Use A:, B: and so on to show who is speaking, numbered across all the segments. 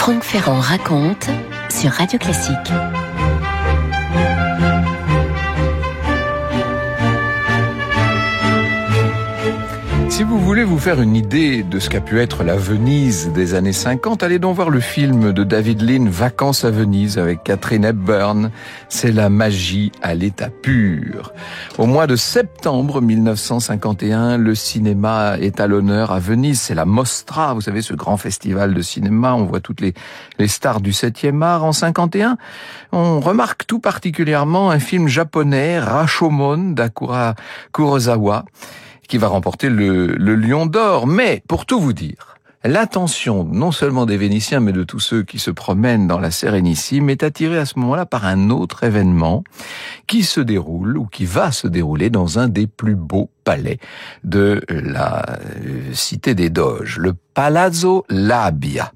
A: Franck Ferrand raconte sur Radio Classique.
B: Si vous voulez vous faire une idée de ce qu'a pu être la Venise des années 50, allez donc voir le film de David Lean, Vacances à Venise, avec Katharine Hepburn. C'est la magie à l'état pur. Au mois de septembre 1951, le cinéma est à l'honneur à Venise. C'est la Mostra, vous savez, ce grand festival de cinéma. On voit toutes les stars du 7e art. En 51, on remarque tout particulièrement un film japonais, Rashomon, d'Akira Kurosawa, qui va remporter le Lion d'Or. Mais, pour tout vous dire, l'attention non seulement des Vénitiens, mais de tous ceux qui se promènent dans la Sérénissime est attirée à ce moment-là par un autre événement qui se déroule, ou qui va se dérouler dans un des plus beaux palais de la cité des Doges, le Palazzo Labia.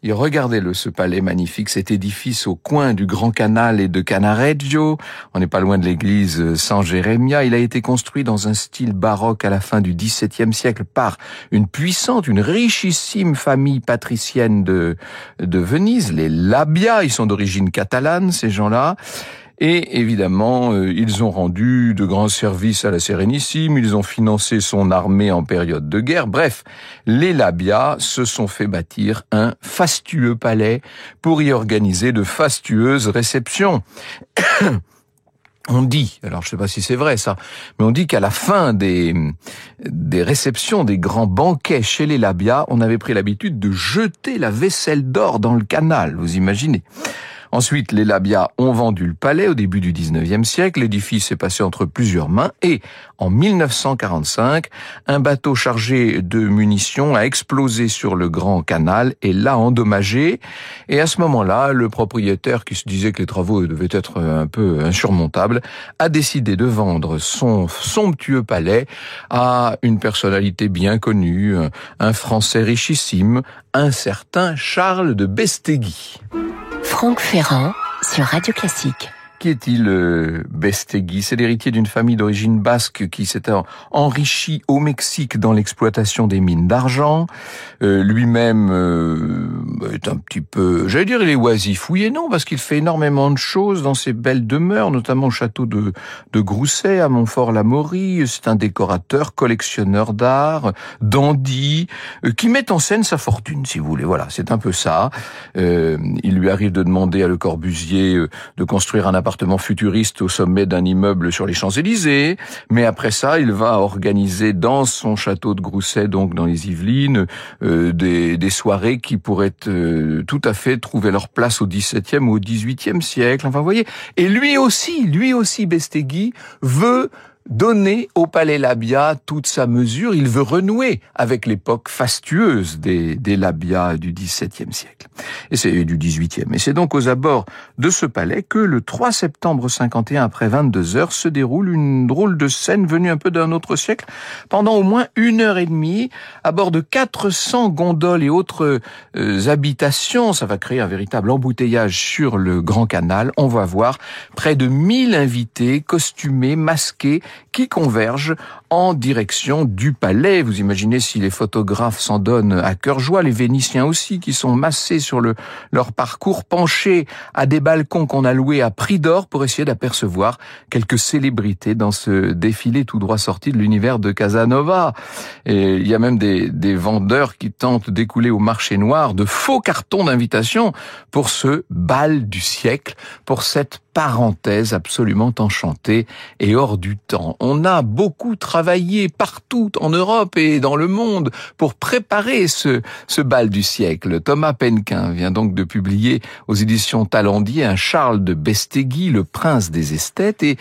B: Et regardez-le, ce palais magnifique, cet édifice au coin du Grand Canal et de Canareggio. On n'est pas loin de l'église San Geremia. Il a été construit dans un style baroque à la fin du XVIIe siècle par une puissante, une richissime famille patricienne de Venise, les Labia. Ils sont d'origine catalane, ces gens-là. Et évidemment, ils ont rendu de grands services à la Sérénissime, ils ont financé son armée en période de guerre. Bref, les Labia se sont fait bâtir un fastueux palais pour y organiser de fastueuses réceptions. On dit, alors je sais pas si c'est vrai ça, mais on dit qu'à la fin des réceptions, des grands banquets chez les Labia, on avait pris l'habitude de jeter la vaisselle d'or dans le canal, vous imaginez. Ensuite, les Labia ont vendu le palais au début du 19e siècle. L'édifice est passé entre plusieurs mains et, en 1945, un bateau chargé de munitions a explosé sur le Grand Canal et l'a endommagé. Et à ce moment-là, le propriétaire, qui se disait que les travaux devaient être un peu insurmontables, a décidé de vendre son somptueux palais à une personnalité bien connue, un Français richissime, un certain Charles de Bestegui.
A: Franck Ferrand sur Radio Classique.
B: Qui est-il, Bestegui? C'est l'héritier d'une famille d'origine basque qui s'était enrichi au Mexique dans l'exploitation des mines d'argent. Lui-même est un petit peu, j'allais dire, il est oisif. Oui et non, parce qu'il fait énormément de choses dans ses belles demeures, notamment au château de Grousset, à Montfort-l'Amaury. C'est un décorateur, collectionneur d'art, dandy, qui met en scène sa fortune, si vous voulez. Voilà, c'est un peu ça. Il lui arrive de demander à Le Corbusier de construire un appartement futuriste au sommet d'un immeuble sur les Champs-Élysées, mais après ça, il va organiser dans son château de Grousset, donc dans les Yvelines, des soirées qui pourraient tout à fait trouver leur place au XVIIe ou au XVIIIe siècle. Enfin, vous voyez. Et lui aussi, Bestegui veut donner au Palais Labia toute sa mesure. Il veut renouer avec l'époque fastueuse des Labia du XVIIe siècle. Et c'est du XVIIIe. Et c'est donc aux abords de ce palais que le 3 septembre 51, après 22 heures, se déroule une drôle de scène venue un peu d'un autre siècle. Pendant au moins 1h30, à bord de 400 gondoles et autres habitations, ça va créer un véritable embouteillage sur le Grand Canal. On va voir près de 1000 invités, costumés, masqués, qui convergent en direction du palais. Vous imaginez si les photographes s'en donnent à cœur joie, les Vénitiens aussi, qui sont massés sur leur parcours, penchés à des balcons qu'on a loués à prix d'or pour essayer d'apercevoir quelques célébrités dans ce défilé tout droit sorti de l'univers de Casanova. Et il y a même des vendeurs qui tentent d'écouler au marché noir de faux cartons d'invitation pour ce bal du siècle, pour cette parenthèse absolument enchantée et hors du temps. On a beaucoup travaillé partout en Europe et dans le monde pour préparer ce bal du siècle. Thomas Penquin vient donc de publier aux éditions Talendier un Charles de Bestegui, le prince des esthètes, et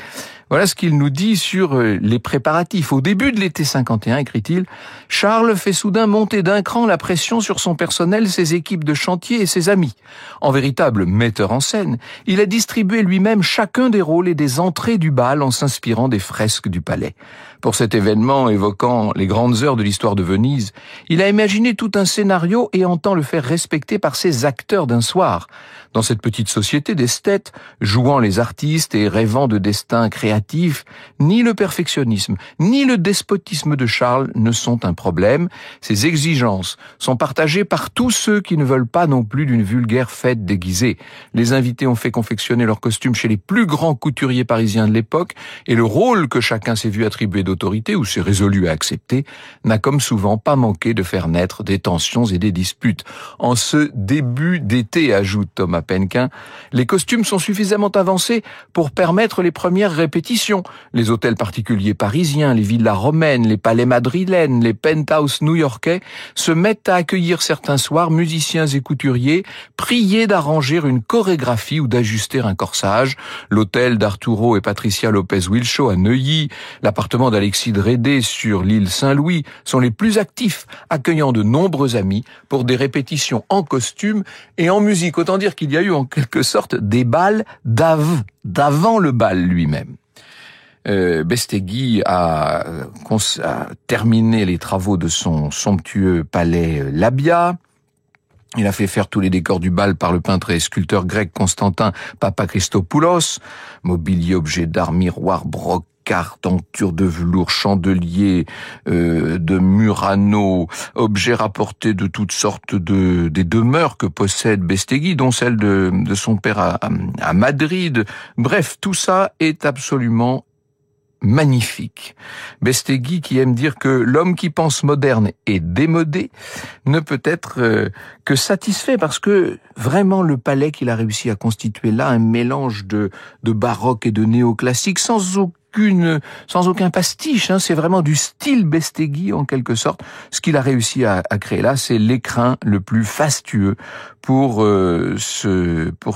B: voilà ce qu'il nous dit sur les préparatifs. Au début de l'été 51, écrit-il, Charles fait soudain monter d'un cran la pression sur son personnel, ses équipes de chantier et ses amis. En véritable metteur en scène, il a distribué lui-même chacun des rôles et des entrées du bal en s'inspirant des fresques du palais. Pour cet événement évoquant les grandes heures de l'histoire de Venise, il a imaginé tout un scénario et entend le faire respecter par ses acteurs d'un soir. Dans cette petite société d'esthètes, jouant les artistes et rêvant de destins créatifs, créatif, ni le perfectionnisme, ni le despotisme de Charles ne sont un problème. Ces exigences sont partagées par tous ceux qui ne veulent pas non plus d'une vulgaire fête déguisée. Les invités ont fait confectionner leurs costumes chez les plus grands couturiers parisiens de l'époque, et le rôle que chacun s'est vu attribuer d'autorité ou s'est résolu à accepter n'a comme souvent pas manqué de faire naître des tensions et des disputes. En ce début d'été, ajoute Thomas Penquin, les costumes sont suffisamment avancés pour permettre les premières répétitions. Les hôtels particuliers parisiens, les villas romaines, les palais madrilènes, les penthouses new-yorkais se mettent à accueillir certains soirs musiciens et couturiers priés d'arranger une chorégraphie ou d'ajuster un corsage. L'hôtel d'Arturo et Patricia Lopez-Wilshaw à Neuilly, l'appartement d'Alexis Drédé sur l'île Saint-Louis sont les plus actifs, accueillant de nombreux amis pour des répétitions en costume et en musique. Autant dire qu'il y a eu en quelque sorte des bals d'avant le bal lui-même. Bestegui a terminé les travaux de son somptueux palais Labia. Il a fait faire tous les décors du bal par le peintre et sculpteur grec Constantin Papachristopoulos. Mobilier, objets d'art, miroirs, brocart, tentures de velours, chandeliers, de Murano, objets rapportés de toutes sortes des demeures que possède Bestegui, dont celle de son père à Madrid. Bref, tout ça est absolument magnifique. Bestegui, qui aime dire que l'homme qui pense moderne et démodé, ne peut être que satisfait, parce que vraiment le palais qu'il a réussi à constituer là, un mélange de baroque et de néoclassique, sans aucun pastiche, c'est vraiment du style Bestegui en quelque sorte. Ce qu'il a réussi à créer là, c'est l'écrin le plus fastueux pour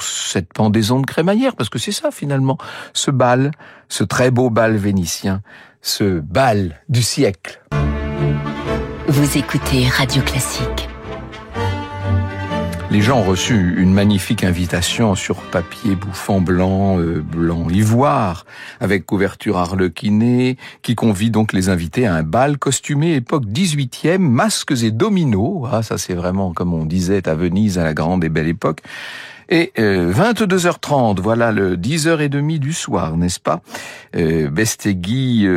B: cette pendaison de crémaillère, parce que c'est ça finalement, ce bal, ce très beau bal vénitien, ce bal du siècle.
A: Vous écoutez Radio Classique.
B: Les gens ont reçu une magnifique invitation sur papier bouffant blanc ivoire, avec couverture arlequinée, qui convie donc les invités à un bal costumé époque 18e, masques et dominos. Ah, ça c'est vraiment, comme on disait à Venise à la grande et belle époque. Et 22h30, voilà le 10h30 du soir, n'est-ce pas? Bestegui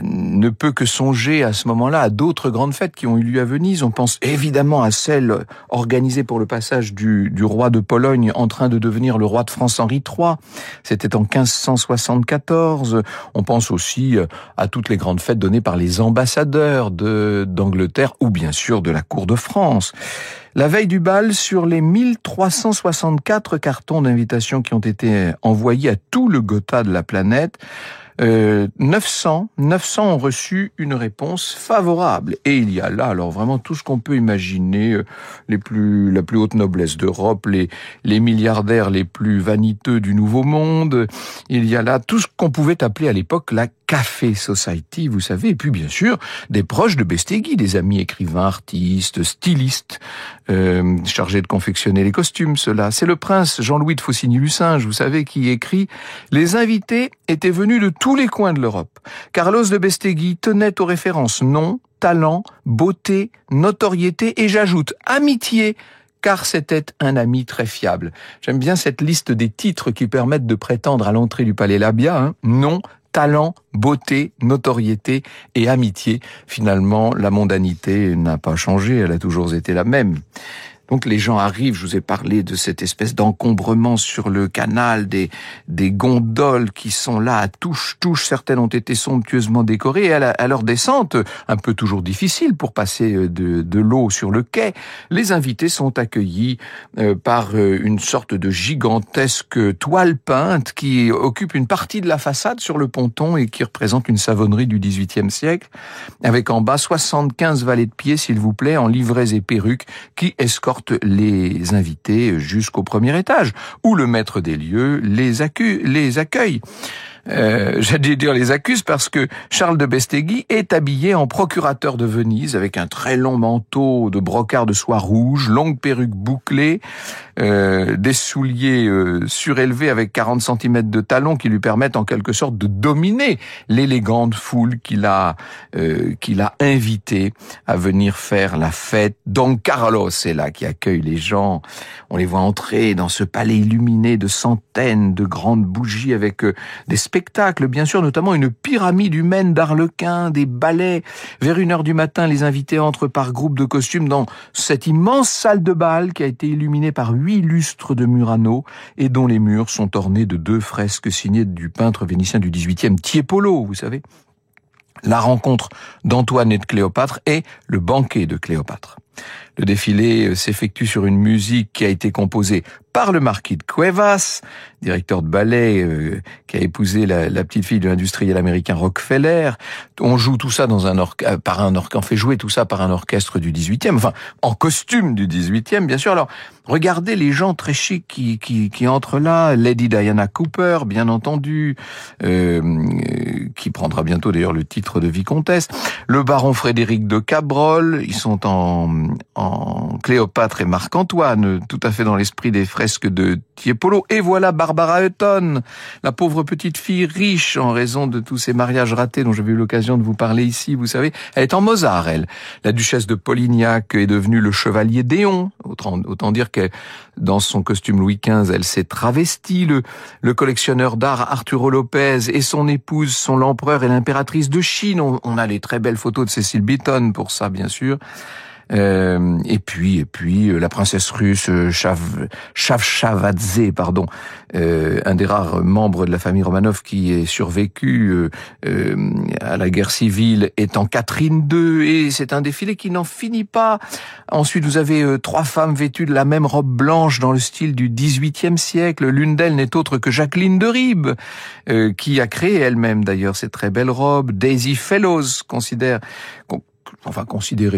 B: ne peut que songer à ce moment-là à d'autres grandes fêtes qui ont eu lieu à Venise. On pense évidemment à celle organisée pour le passage du roi de Pologne en train de devenir le roi de France Henri III. C'était en 1574. On pense aussi à toutes les grandes fêtes données par les ambassadeurs d'Angleterre ou bien sûr de la cour de France. La veille du bal, sur les 1364 cartons d'invitation qui ont été envoyés à tout le Gotha de la planète, 900 ont reçu une réponse favorable. Et il y a là, alors vraiment tout ce qu'on peut imaginer, la plus haute noblesse d'Europe, les milliardaires les plus vaniteux du Nouveau Monde. Il y a là tout ce qu'on pouvait appeler à l'époque la Café Society, vous savez, et puis bien sûr des proches de Bestegui, des amis écrivains, artistes, stylistes, chargés de confectionner les costumes, cela. C'est le prince Jean-Louis de Faucigny-Lucinge, vous savez, qui écrit « Les invités étaient venus de tous les coins de l'Europe. Carlos de Bestegui tenait aux références nom, talent, beauté, notoriété et j'ajoute amitié, car c'était un ami très fiable. » J'aime bien cette liste des titres qui permettent de prétendre à l'entrée du palais Labia, nom, talent, beauté, notoriété et amitié. Finalement, la mondanité n'a pas changé, elle a toujours été la même. Donc les gens arrivent, je vous ai parlé de cette espèce d'encombrement sur le canal, des gondoles qui sont là à touche-touche, certaines ont été somptueusement décorées, et à leur descente, un peu toujours difficile pour passer de l'eau sur le quai, les invités sont accueillis par une sorte de gigantesque toile peinte qui occupe une partie de la façade sur le ponton et qui représente une savonnerie du XVIIIe siècle, avec en bas 75 valets de pied, s'il vous plaît, en livrets et perruques, qui escortent les invités jusqu'au premier étage, où le maître des lieux les accueille. J'allais dire les accuse parce que Charles de Bestegui est habillé en procurateur de Venise avec un très long manteau de brocart de soie rouge, longue perruque bouclée, des souliers surélevés avec 40 cm de talons qui lui permettent en quelque sorte de dominer l'élégante foule qu'il a invité à venir faire la fête. Don Carlos est là qui accueille les gens. On les voit entrer dans ce palais illuminé de centaines de grandes bougies avec des spectacles, bien sûr, notamment une pyramide humaine d'arlequins, des ballets. Vers 1h du matin, les invités entrent par groupe de costumes dans cette immense salle de bal qui a été illuminée par 8 lustres de Murano et dont les murs sont ornés de 2 fresques signées du peintre vénitien du XVIIIe, Tiepolo, vous savez. La rencontre d'Antoine et de Cléopâtre et le banquet de Cléopâtre. Le défilé s'effectue sur une musique qui a été composée par le marquis de Cuevas, directeur de ballet qui a épousé la petite fille de l'industriel américain Rockefeller. On joue tout ça dans on fait jouer tout ça par un orchestre du 18e, enfin en costume du 18e bien sûr. Alors regardez les gens très chics qui entrent là, Lady Diana Cooper bien entendu, qui prendra bientôt d'ailleurs le titre de vicomtesse, le baron Frédéric de Cabrol, ils sont en Cléopâtre et Marc-Antoine, tout à fait dans l'esprit des fresques de Tiepolo. Et voilà Barbara Hutton, la pauvre petite fille riche en raison de tous ces mariages ratés dont j'avais eu l'occasion de vous parler ici, vous savez. Elle est en Mozart, elle. La duchesse de Polignac est devenue le chevalier d'Éon. Autant dire que dans son costume Louis XV, elle s'est travestie. Le collectionneur d'art Arturo Lopez et son épouse sont l'empereur et l'impératrice de Chine. On a les très belles photos de Cécile Beaton pour ça, bien sûr. Et puis la princesse russe Chavchavadze, un des rares membres de la famille Romanov qui ait survécu à la guerre civile, étant Catherine II, et c'est un défilé qui n'en finit pas. Ensuite, vous avez 3 femmes vêtues de la même robe blanche dans le style du XVIIIe siècle. L'une d'elles n'est autre que Jacqueline de Ribes, qui a créé elle-même d'ailleurs cette très belle robe. Daisy Fellows considérée,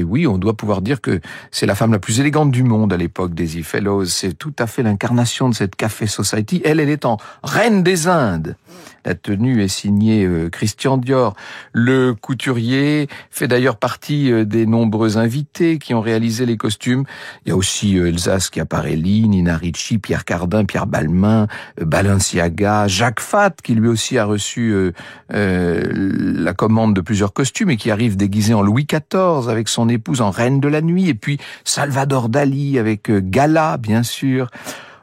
B: oui, on doit pouvoir dire que c'est la femme la plus élégante du monde à l'époque, Daisy Fellows. C'est tout à fait l'incarnation de cette Café Society. Elle est en reine des Indes. La tenue est signée Christian Dior. Le couturier fait d'ailleurs partie des nombreux invités qui ont réalisé les costumes. Il y a aussi Elsa Schiaparelli, Nina Ricci, Pierre Cardin, Pierre Balmain, Balenciaga, Jacques Fatt, qui lui aussi a reçu la commande de plusieurs costumes et qui arrive déguisé en Louis XIV avec son épouse en reine de la nuit. Et puis Salvador Dali avec Gala, bien sûr.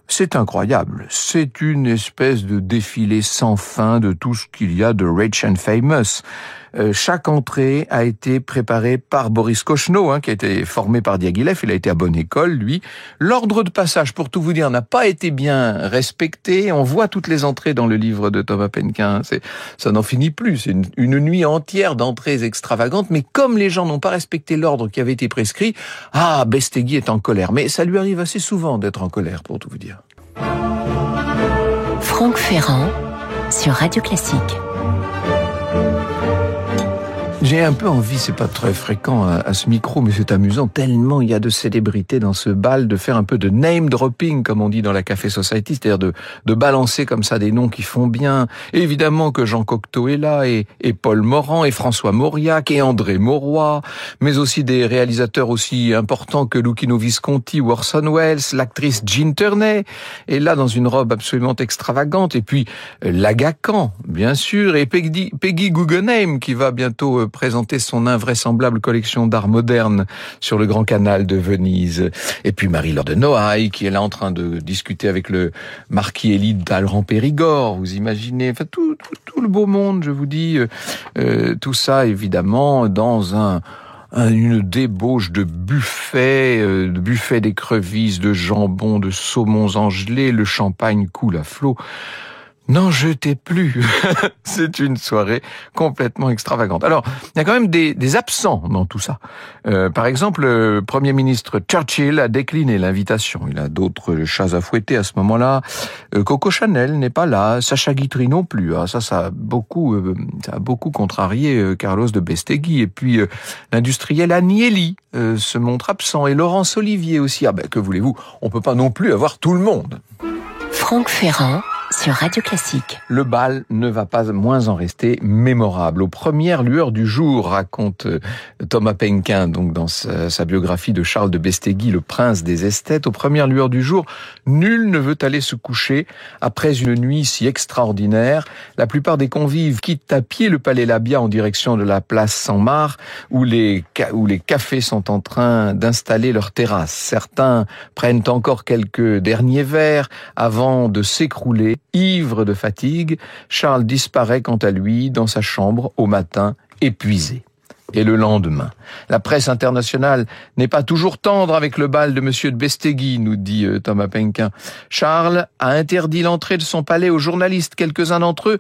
B: C'est incroyable. C'est une espèce de défilé sans fin de tout ce qu'il y a de rich and famous. Chaque entrée a été préparée par Boris Kochno, qui a été formé par Diaghilev. Il a été à bonne école, lui. L'ordre de passage, pour tout vous dire, n'a pas été bien respecté. On voit toutes les entrées dans le livre de Thomas Penquin. Ça n'en finit plus. C'est une nuit entière d'entrées extravagantes. Mais comme les gens n'ont pas respecté l'ordre qui avait été prescrit, Bestegui est en colère. Mais ça lui arrive assez souvent d'être en colère, pour tout vous dire.
A: Franck Ferrand sur Radio Classique.
B: J'ai un peu envie, c'est pas très fréquent à ce micro, mais c'est amusant, tellement il y a de célébrités dans ce bal, de faire un peu de name dropping, comme on dit dans la Café Society, c'est-à-dire de balancer comme ça des noms qui font bien. Et évidemment que Jean Cocteau est là, et Paul Morand, et François Mauriac, et André Mauroy, mais aussi des réalisateurs aussi importants que Luchino Visconti ou Orson Welles, l'actrice Jean Turney est là dans une robe absolument extravagante, et puis Lagacan, bien sûr, et Peggy Guggenheim, qui va bientôt présenter son invraisemblable collection d'art moderne sur le Grand Canal de Venise. Et puis Marie-Laure de Noailles, qui est là en train de discuter avec le marquis Élie d'Alran-Périgord, vous imaginez, enfin tout le beau monde, je vous dis, tout ça évidemment dans une débauche de buffets d'écrevisses, de jambon, de saumons engelés, le champagne coule à flot. N'en jetez plus. C'est une soirée complètement extravagante. Alors, il y a quand même des absents dans tout ça. Par exemple, le Premier ministre Churchill a décliné l'invitation. Il a d'autres chats à fouetter à ce moment-là. Coco Chanel n'est pas là. Sacha Guitry non plus. Ça a beaucoup contrarié Carlos de Bestegui. Et puis, l'industriel Agnelli se montre absent. Et Laurence Olivier aussi. Que voulez-vous? On peut pas non plus avoir tout le monde.
A: Franck Ferrand sur Radio Classique.
B: Le bal ne va pas moins en rester mémorable. Aux premières lueurs du jour, raconte Thomas Penquin, donc dans sa biographie de Charles de Bestegui, le prince des esthètes. Aux premières lueurs du jour, nul ne veut aller se coucher après une nuit si extraordinaire. La plupart des convives quittent à pied le palais Labia en direction de la place Saint-Marc, où les cafés sont en train d'installer leurs terrasses. Certains prennent encore quelques derniers verres avant de s'écrouler ivre de fatigue. Charles disparaît quant à lui dans sa chambre au matin, épuisé. Et le lendemain, la presse internationale n'est pas toujours tendre avec le bal de monsieur de Bestegui, nous dit Thomas Penquin. Charles a interdit l'entrée de son palais aux journalistes. Quelques-uns d'entre eux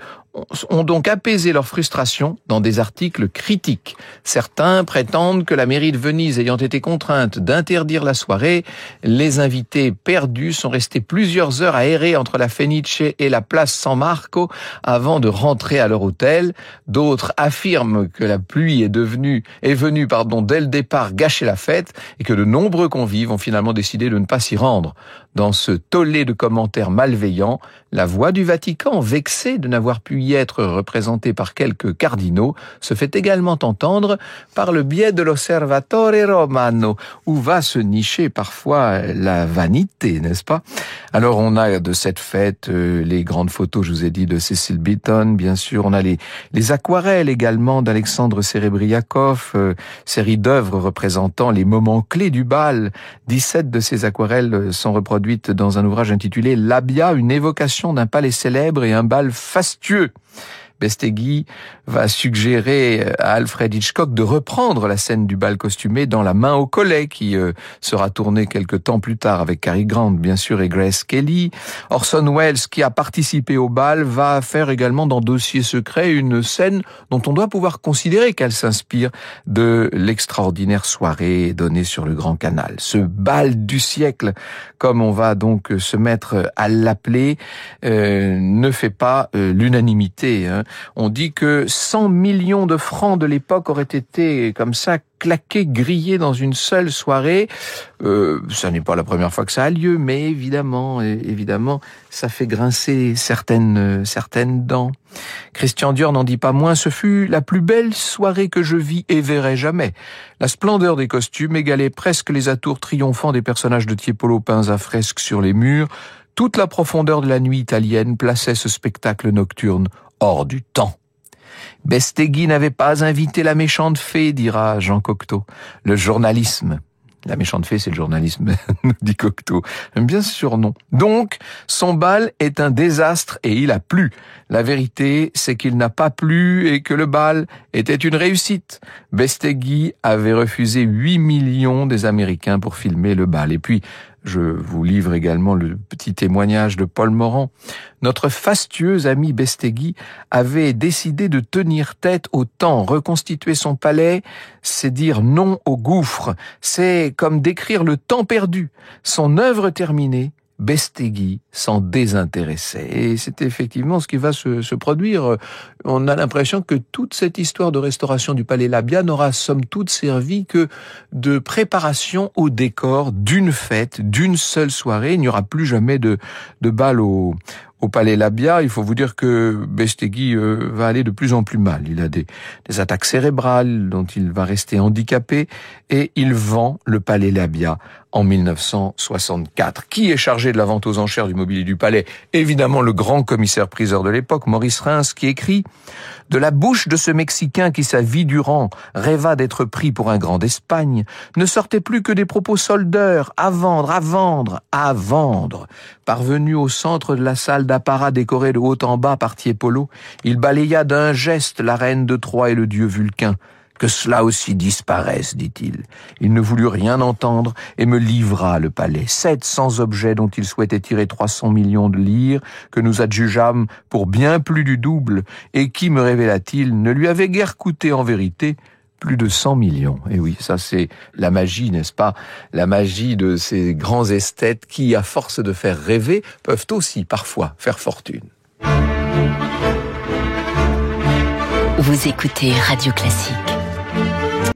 B: ont donc apaisé leur frustration dans des articles critiques. Certains prétendent que la mairie de Venise ayant été contrainte d'interdire la soirée, les invités perdus sont restés plusieurs heures à errer entre la Fenice et la place San Marco avant de rentrer à leur hôtel. D'autres affirment que la pluie est venue dès le départ gâcher la fête et que de nombreux convives ont finalement décidé de ne pas s'y rendre. Dans ce tollé de commentaires malveillants, la voix du Vatican, vexée de n'avoir pu y être représentée par quelques cardinaux, se fait également entendre par le biais de l'Osservatore Romano, où va se nicher parfois la vanité, n'est-ce pas? Alors on a de cette fête les grandes photos, je vous ai dit, de Cecil Beaton, bien sûr. On a les aquarelles également d'Alexandre Serebriakov, série d'œuvres représentant les moments clés du bal. 17 de ces aquarelles sont reproduites dans un ouvrage intitulé Labia, une évocation d'un palais célèbre et un bal fastueux. Bestegui va suggérer à Alfred Hitchcock de reprendre la scène du bal costumé dans La main au collet, qui sera tournée quelque temps plus tard avec Cary Grant, bien sûr, et Grace Kelly. Orson Welles, qui a participé au bal, va faire également dans Dossier secret une scène dont on doit pouvoir considérer qu'elle s'inspire de l'extraordinaire soirée donnée sur le Grand Canal. Ce bal du siècle, comme on va donc se mettre à l'appeler, ne fait pas l'unanimité, On dit que 100 millions de francs de l'époque auraient été comme ça claqués, grillés dans une seule soirée. Ça n'est pas la première fois que ça a lieu, mais évidemment, ça fait grincer certaines dents. Christian Dior n'en dit pas moins, ce fut la plus belle soirée que je vis et verrai jamais. La splendeur des costumes égalait presque les atours triomphants des personnages de Tiepolo peints à fresque sur les murs. Toute la profondeur de la nuit italienne plaçait ce spectacle nocturne hors du temps. Bestegui n'avait pas invité la méchante fée, dira Jean Cocteau. Le journalisme. La méchante fée, c'est le journalisme, nous dit Cocteau. Bien sûr, non. Donc, son bal est un désastre et il a plu. La vérité, c'est qu'il n'a pas plu et que le bal était une réussite. Bestegui avait refusé 8 millions des Américains pour filmer le bal. Et puis, je vous livre également le petit témoignage de Paul Morand. Notre fastueux ami Bestegui avait décidé de tenir tête au temps. Reconstituer son palais, c'est dire non au gouffre. C'est comme décrire le temps perdu. Son œuvre terminée, Bestegui s'en désintéressait. Et c'est effectivement ce qui va se produire. On a l'impression que toute cette histoire de restauration du Palais Labia n'aura somme toute servi que de préparation au décor d'une fête, d'une seule soirée. Il n'y aura plus jamais de bal au Palais Labia. Il faut vous dire que Bestegui va aller de plus en plus mal. Il a des attaques cérébrales dont il va rester handicapé et il vend le Palais Labia en 1964. Qui est chargé de la vente aux enchères du mobilier du palais? Évidemment, le grand commissaire-priseur de l'époque, Maurice Reims, qui écrit « De la bouche de ce Mexicain qui, sa vie durant, rêva d'être pris pour un grand d'Espagne, ne sortaient plus que des propos soldeurs, à vendre, à vendre, à vendre. » Parvenu au centre de la salle d'apparat décorée de haut en bas par Tiepolo, il balaya d'un geste la reine de Troie et le dieu Vulcain. Que cela aussi disparaisse, dit-il. Il ne voulut rien entendre et me livra le palais. 700 objets dont il souhaitait tirer 300 millions de lire, que nous adjugeâmes pour bien plus du double, et qui, me révéla-t-il, ne lui avait guère coûté en vérité plus de 100 millions. Et oui, ça c'est la magie, n'est-ce pas? La magie de ces grands esthètes qui, à force de faire rêver, peuvent aussi parfois faire fortune.
A: Vous écoutez Radio Classique.